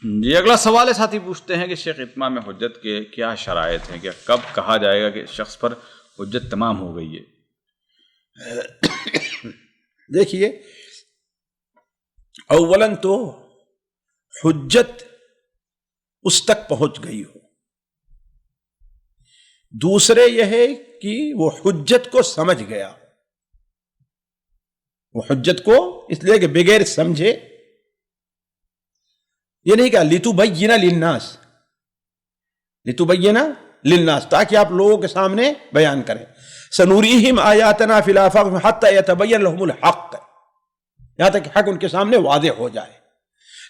جی اگلا سوال ہے، ساتھی پوچھتے ہیں کہ شیخ اتمام حجت کے کیا شرائط ہیں، کہ کب کہا جائے گا کہ شخص پر حجت تمام ہو گئی ہے؟ دیکھیے، اولاً تو حجت اس تک پہنچ گئی ہو، دوسرے یہ ہے کہ وہ حجت کو سمجھ گیا، وہ حجت کو اس لیے کہ بغیر سمجھے، یہ نہیں کہا لِتُبَيِّنَ لِلنَّاسِ، لِتُبَيِّنَ لِلنَّاسِ، تاکہ آپ لوگوں کے سامنے بیان کریں، سَنُرِيهِمْ آيَاتِنَا فِي الْآفَاقِ حَتَّى يَتَبَيَّنَ لَهُمُ الْحَقُّ، یہاں تک کہ حق ان کے سامنے واضح ہو جائے۔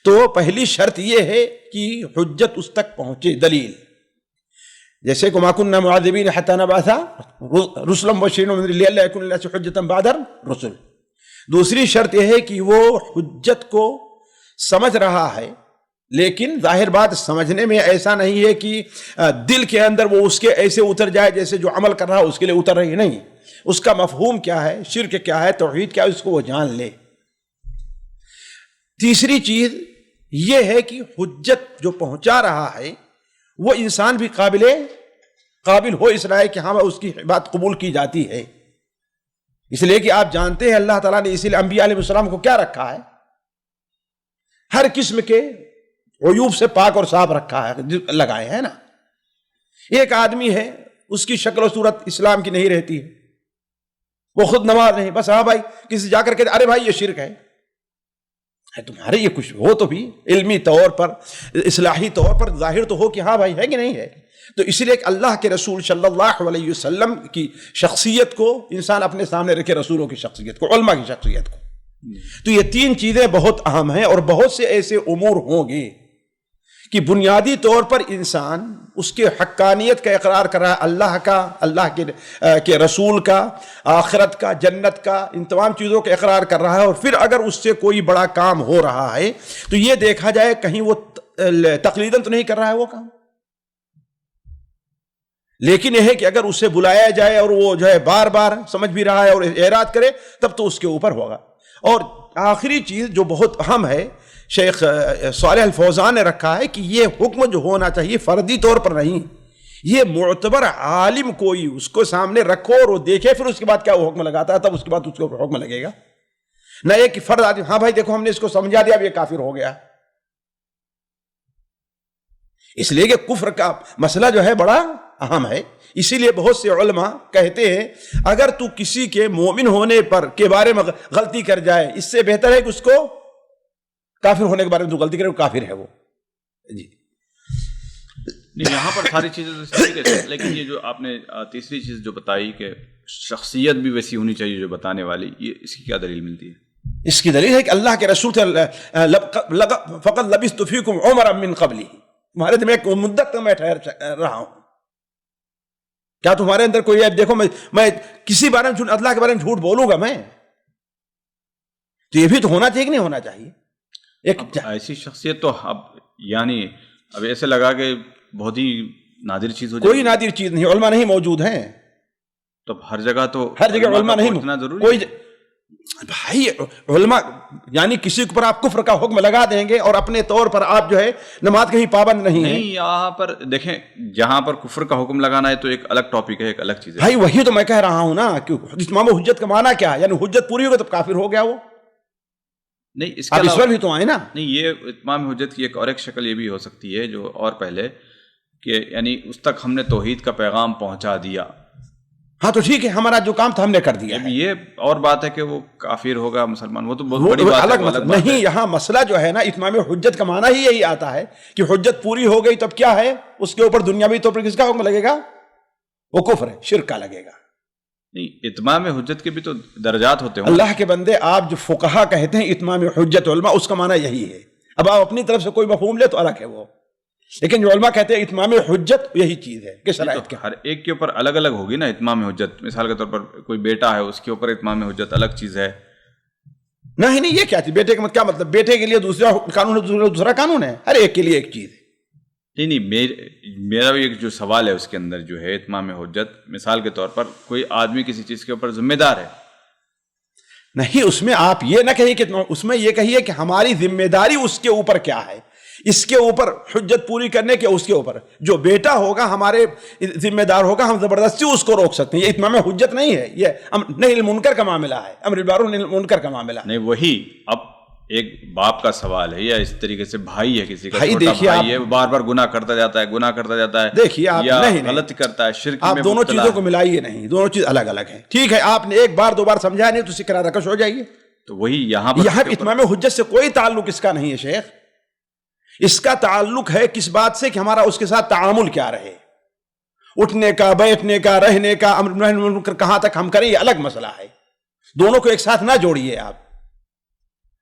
تو پہلی شرط یہ ہے کہ حجت اس تک پہنچے، دلیل، جیسے کہ مَا كُنَّا مُعَذِّبِينَ حَتَّى نَبْعَثَ رُسُلًا مُبَشِّرِينَ وَمُنذِرِينَ لِئَلَّا يَكُونَ لِلنَّاسِ حُجَّةً بَعْدَ الرُّسُلِ۔ دوسری شرط یہ ہے کہ وہ حجت کو سمجھ رہا ہے، لیکن ظاہر بات سمجھنے میں ایسا نہیں ہے کہ دل کے اندر وہ اس کے ایسے اتر جائے جیسے جو عمل کر رہا ہے اس کے لیے اتر رہی نہیں، اس کا مفہوم کیا ہے، شرک کیا ہے، توحید کیا ہے، اس کو وہ جان لے۔ تیسری چیز یہ ہے کہ حجت جو پہنچا رہا ہے وہ انسان بھی قابل ہو اس رائے کہ ہاں اس کی بات قبول کی جاتی ہے، اس لیے کہ آپ جانتے ہیں اللہ تعالیٰ نے اسی لیے انبیاء علیہ السلام کو کیا رکھا ہے، ہر قسم کے عیوب سے پاک اور صاف رکھا ہے، لگائے ہیں نا۔ ایک آدمی ہے، اس کی شکل و صورت اسلام کی نہیں رہتی ہے، وہ خود نماز نہیں، بس ہاں بھائی کسی جا کر کے ارے بھائی یہ شرک ہے، تمہارے یہ کچھ ہو تو بھی علمی طور پر، اصلاحی طور پر ظاہر تو ہو کہ ہاں بھائی ہے کہ نہیں ہے۔ تو اس لیے کہ اللہ کے رسول صلی اللہ علیہ وسلم کی شخصیت کو انسان اپنے سامنے رکھے، رسولوں کی شخصیت کو، علماء کی شخصیت کو۔ تو یہ تین چیزیں بہت اہم ہیں، اور بہت سے ایسے امور ہوں گے کہ بنیادی طور پر انسان اس کے حقانیت کا اقرار کر رہا ہے، اللہ کا، اللہ کے رسول کا، آخرت کا، جنت کا، ان تمام چیزوں کا اقرار کر رہا ہے، اور پھر اگر اس سے کوئی بڑا کام ہو رہا ہے تو یہ دیکھا جائے کہیں وہ تقلیداً تو نہیں کر رہا ہے وہ کام، لیکن یہ ہے کہ اگر اسے بلایا جائے اور وہ جو ہے بار بار سمجھ بھی رہا ہے اور اعراض کرے تب تو اس کے اوپر ہوگا۔ اور آخری چیز جو بہت اہم ہے، شیخ صالح الفوزان نے رکھا ہے کہ یہ حکم جو ہونا چاہیے فردی طور پر نہیں، یہ معتبر عالم کوئی اس کو سامنے رکھو اور وہ دیکھے، پھر اس کے بعد کیا وہ حکم لگاتا ہے، تب اس کے بعد اس کے اوپر حکم لگے گا، نہ ایک فرد آدمی ہاں بھائی دیکھو ہم نے اس کو سمجھا دیا اب یہ کافر ہو گیا۔ اس لیے کہ کفر کا مسئلہ جو ہے بڑا اہم ہے، اسی لیے بہت سے علماء کہتے ہیں اگر تو کسی کے مومن ہونے پر کے بارے میں غلطی کر جائے، اس سے بہتر ہے کہ اس کو کافر ہونے کے بارے میں تو غلطی کرے، وہ کافر ہے وہ۔ جی نہیں، یہاں پر ساری چیزیں، لیکن یہ جو آپ نے تیسری چیز جو بتائی کہ شخصیت بھی ویسی ہونی چاہیے جو بتانے والی، یہ اس کی کیا دلیل ملتی ہے؟ اس کی دلیل ہے کہ اللہ کے رسول فقط لبثت فیکم عمرا من قبلی، تمہارے دل میں ایک مدت تک میں ٹھہر رہا ہوں، کیا تمہارے اندر کوئی ہے؟ دیکھو میں کسی بارے میں اللہ کے بارے میں جھوٹ بولوں گا میں؟ تو یہ بھی تو ہونا چاہیے کہ نہیں ہونا چاہیے؟ ایک ایسی شخصیت تو اب ایسے لگا کہ بہت ہی نادر چیز ہو جائے، کوئی نادر چیز نہیں، علماء نہیں موجود ہیں تو ہر جگہ علماء نہیں اتنا ضروری کوئی بھائی علماء یعنی کسی پر آپ کفر کا حکم لگا دیں گے اور اپنے طور پر آپ جو ہے نماز کے ہی پابند نہیں ہیں۔ یہاں پر دیکھیں، جہاں پر کفر کا حکم لگانا ہے تو ایک الگ ٹاپک ہے، ایک الگ چیز ہے بھائی، وہی تو میں کہہ رہا ہوں نا کہ اتمام حجت کا معنی کیا ہے، یعنی حجت پوری ہوگی تب کافر ہو گیا وہ؟ نہیں، اس پر بھی تو آئے نا۔ نہیں، یہ اتمام حجت کی ایک شکل یہ بھی ہو سکتی ہے جو اور پہلے کہ یعنی اس تک ہم نے توحید کا پیغام پہنچا دیا، ہاں تو ٹھیک ہے، ہمارا جو کام تھا ہم نے کر دیا۔ یہ اور بات ہے کہ وہ کافر ہوگا مسلمان، وہ تو بہت بڑی بات ہے، الگ نہیں۔ یہاں مسئلہ جو ہے نا اتمام حجت کا معنی ہی یہی آتا ہے کہ حجت پوری ہو گئی تب کیا ہے، اس کے اوپر دنیاوی طور پر کس کا حکم لگے گا؟ وہ کفر ہے، شرک کا لگے گا۔ نہیں، اتمام حجت کے بھی تو درجات ہوتے ہیں اللہ کے بندے، آپ جو فقہا کہتے ہیں اتمام حجت علماء، اس کا معنی یہی ہے۔ اب آپ اپنی طرف سے کوئی مفہوم لے تو الگ ہے وہ، لیکن جو علماء کہتے ہیں اتمام حجت یہی چیز ہے کہ شرائط کے ہر ایک کے اوپر الگ الگ ہوگی نا اتمام حجت۔ مثال کے طور پر کوئی بیٹا ہے، اس کے اوپر اتمام حجت الگ چیز ہے۔ نہیں، یہ کیا چیز؟ بیٹے کا کیا مطلب؟ بیٹے کے لیے دوسرا قانون ہے، دوسرا قانون ہے، ہر ایک کے لیے ایک چیز ہے۔ نہیں، میرا بھی ایک جو سوال ہے اس کے اندر جو ہے اتمام حجت، مثال کے طور پر کوئی آدمی کسی چیز کے اوپر ذمہ دار ہے، نہیں، اس میں آپ یہ نہ کہیے کہ اس میں یہ کہیے کہ ہماری ذمہ داری اس کے اوپر کیا ہے، اس کے اوپر حجت پوری کرنے کے اس کے اوپر جو بیٹا ہوگا ہمارے ذمہ دار ہوگا, ہم زبردستی اس کو روک سکتے ہیں. یہ اتمام حجت نہیں ہے, یہ نہی المنکر کا معاملہ ہے, امر بالمعروف نہی المنکر کا معاملہ نہیں. وہی اب ایک باپ کا سوال ہے یا اس طریقے سے بھائی ہے, کسی کا بھائی چھوٹا دیکھیے بھائی ہے, وہ بار بار گناہ کرتا جاتا ہے, دیکھیے آپ یا نہیں غلط کرتا ہے, شرک آپ میں دونوں مبتلا چیزوں ہے. کو ملائیے نہیں, دونوں چیز الگ الگ ہیں. ٹھیک ہے آپ نے ایک بار دو بار سمجھا نہیں تو کنارہ کش ہو جائیے. تو وہی یہاں پر اتمام حجت سے کوئی تعلق اس کا نہیں ہے شیخ. اس کا تعلق ہے کس بات سے کہ ہمارا اس کے ساتھ تعامل کیا رہے, اٹھنے کا, بیٹھنے کا, رہنے کا, امر بالمعروف نہی عن المنکر کہاں تک ہم کریں, یہ الگ مسئلہ ہے. دونوں کو ایک ساتھ نہ جوڑیے آپ,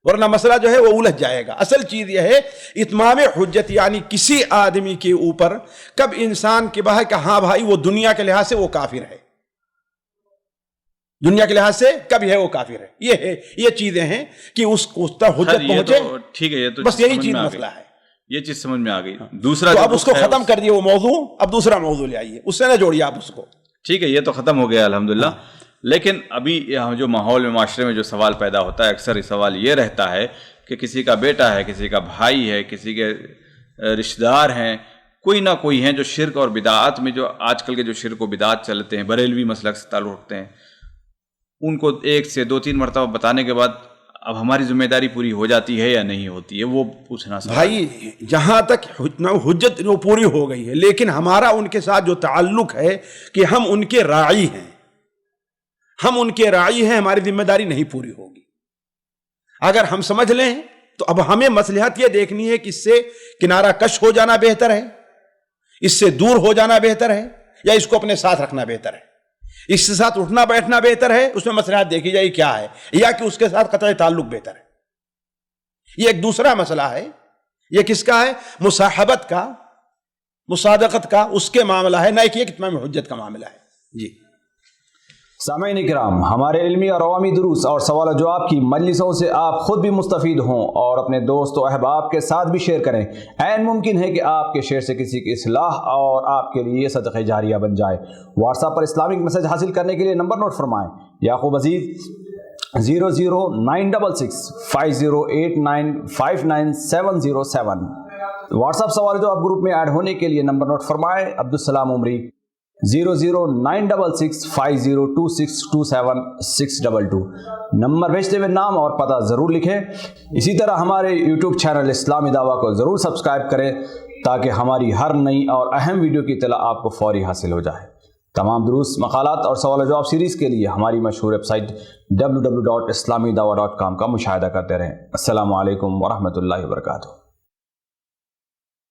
ورنہ مسئلہ جو ہے وہ الجھ جائے گا. اصل چیز یہ ہے اتمام حجت یعنی کسی آدمی کے اوپر کب انسان کے باہر کہ ہاں بھائی وہ دنیا کے لحاظ سے وہ کافر ہے, دنیا کے لحاظ سے کب ہے وہ کافر ہے, یہ چیزیں ہیں کہ اس کو حجت پہنچے. ٹھیک ہے, یہ تو بس یہی چیز مسئلہ ہے, یہ چیز سمجھ میں آ گئی. دوسرا تو جو اب اس کو ختم کر دیے وہ موضوع, اب دوسرا موضوع لے آئیے, اس سے نہ جوڑیے آپ اس کو. ٹھیک ہے, یہ تو ختم ہو گیا الحمدللہ. لیکن ابھی جو ماحول میں, معاشرے میں جو سوال پیدا ہوتا ہے, اکثر یہ سوال یہ رہتا ہے کہ کسی کا بیٹا ہے, کسی کا بھائی ہے, کسی کے رشتہ دار ہیں, کوئی نہ کوئی ہیں جو شرک اور بدعات میں, جو آج کل کے جو شرک و بدعات چلتے ہیں, بریلوی مسلک سے تعلق رکھتے ہیں, ان کو 1 سے 2-3 مرتبہ بتانے کے بعد اب ہماری ذمہ داری پوری ہو جاتی ہے یا نہیں ہوتی ہے, وہ پوچھنا سوال. بھائی جہاں تک حجت وہ پوری ہو گئی ہے, لیکن ہمارا ان کے ساتھ جو تعلق ہے کہ ہم ان کے راعی ہیں, ہماری ذمہ داری نہیں پوری ہوگی. اگر ہم سمجھ لیں تو اب ہمیں مصلحت یہ دیکھنی ہے کہ اس سے کنارہ کش ہو جانا بہتر ہے, اس سے دور ہو جانا بہتر ہے, یا اس کو اپنے ساتھ رکھنا بہتر ہے. اس کے ساتھ اٹھنا بیٹھنا بہتر ہے, اس میں مصلحت دیکھی جائے کیا ہے, یا کہ اس کے ساتھ قطع تعلق بہتر ہے. یہ ایک دوسرا مسئلہ ہے. یہ کس کا ہے؟ مصاحبت کا, مصادقت کا, اس کے معاملہ ہے, نہ کہ اتمام حجت کا معاملہ ہے. جی سامعین کرام, ہمارے علمی اور عوامی دروس اور سوال و جواب کی مجلسوں سے آپ خود بھی مستفید ہوں اور اپنے دوست و احباب کے ساتھ بھی شیئر کریں. عین ممکن ہے کہ آپ کے شیئر سے کسی کی اصلاح اور آپ کے لیے صدقہ جاریہ بن جائے. واٹس ایپ پر اسلامک میسج حاصل کرنے کے لیے نمبر نوٹ فرمائیں: یعقوب عزیز 00966 5089 59707. واٹس ایپ سوال جو آپ گروپ میں ایڈ ہونے کے لیے نمبر نوٹ فرمائیں: عبدالسلام عمری 00966 502627 622. نمبر بھیجتے ہوئے نام اور پتہ ضرور لکھیں. اسی طرح ہمارے یوٹیوب چینل اسلامی دعویٰ کو ضرور سبسکرائب کریں تاکہ ہماری ہر نئی اور اہم ویڈیو کی اطلاع آپ کو فوری حاصل ہو جائے. تمام دروس، مقالات اور سوال و جواب سیریز کے لیے ہماری مشہور ویب سائٹ www.islamidawah.com کا مشاہدہ کرتے رہیں. السلام علیکم ورحمۃ اللہ وبرکاتہ.